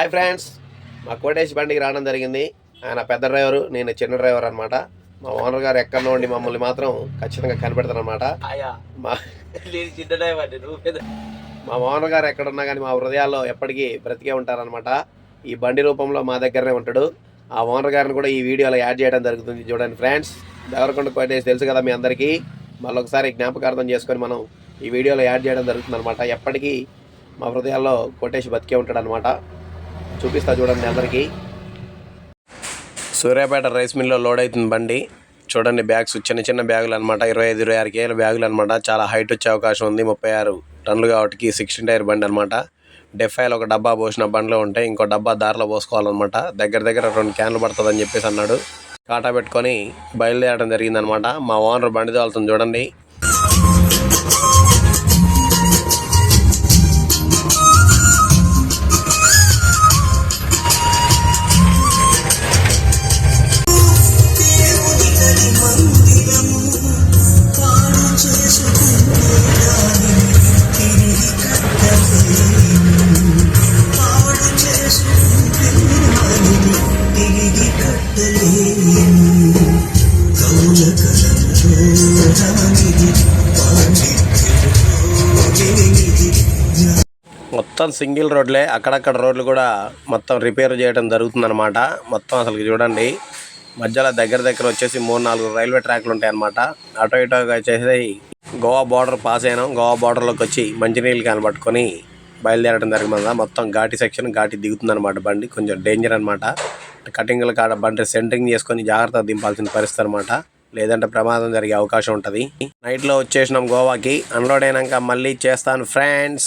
Hi friends, మా కోటేష్ బండికి రావడం జరిగింది. ఆయన పెద్ద డ్రైవరు, నేను చిన్న డ్రైవర్ అనమాట. మా ఓనర్ గారు ఎక్కడో ఉండి మమ్మల్ని మాత్రం ఖచ్చితంగా కనిపెడతారనమాట. మా ఓనర్ గారు ఎక్కడున్నా కానీ మా హృదయాల్లో ఎప్పటికీ బ్రతికే ఉంటారనమాట. ఈ బండి రూపంలో మా దగ్గరనే ఉంటాడు. ఆ ఓనర్ గారిని కూడా ఈ వీడియోలో యాడ్ చేయడం జరుగుతుంది. చూడండి ఫ్రెండ్స్, దేవరకొండ కోటేష్ తెలుసు కదా మీ అందరికీ. మళ్ళొకసారి జ్ఞాపకార్థం చేసుకొని మనం ఈ వీడియోలో యాడ్ చేయడం జరుగుతుంది అనమాట. ఎప్పటికీ మా హృదయాల్లో కోటేష్ బతికే ఉంటాడు అనమాట. చూపిస్తా చూడండి అందరికీ. సూర్యాపేట రైస్ మిల్లో లోడ్ అవుతుంది బండి. చూడండి బ్యాగ్స్ చిన్న చిన్న బ్యాగులు అనమాట. 25-26 కేజీల బ్యాగులు అనమాట. చాలా హైట్ వచ్చే అవకాశం ఉంది. 36 టన్నులు కాబట్టి 16 టైర్ బండి అనమాట. డెఫ్ఐలో ఒక డబ్బా పోసిన బండ్లో ఉంటాయి, ఇంకో డబ్బా దారిలో పోసుకోవాలన్నమాట. దగ్గర 2 క్యాన్లు పడుతుందని చెప్పేసి అన్నాడు. కాటా పెట్టుకొని బయలుదేరడం జరిగిందనమాట. మా ఓనర్ బండి తోలుతుంది చూడండి. మొత్తం సింగిల్ రోడ్లే, అక్కడక్కడ రోడ్లు కూడా మొత్తం రిపేర్ చేయడం జరుగుతుందన్నమాట. మొత్తం అసలు చూడండి, మధ్యలో దగ్గర వచ్చేసి 3-4 రైల్వే ట్రాక్లు ఉంటాయి అన్నమాట. అటో ఇటో వచ్చేసి గోవా బార్డర్ పాస్ అయినాం. గోవా బార్డర్లోకి వచ్చి మంచినీళ్ళు క్యాన్ పట్టుకొని బయలుదేరడం జరిగింది. మొత్తం ఘాటి సెక్షన్ ఘాటి దిగుతుందన్నమాట. బండి కొంచెం డేంజర్ అనమాట. కటింగ్ల కాడ బండి సెంటరింగ్ చేసుకొని జాగ్రత్తగా దింపాల్సిన పరిస్థితి అనమాట. లేదంటే ప్రమాదం జరిగే అవకాశం ఉంటుంది. నైట్లో వచ్చేసినాం గోవాకి. అన్లోడ్ అయినాక మళ్ళీ చేస్తాను ఫ్రెండ్స్.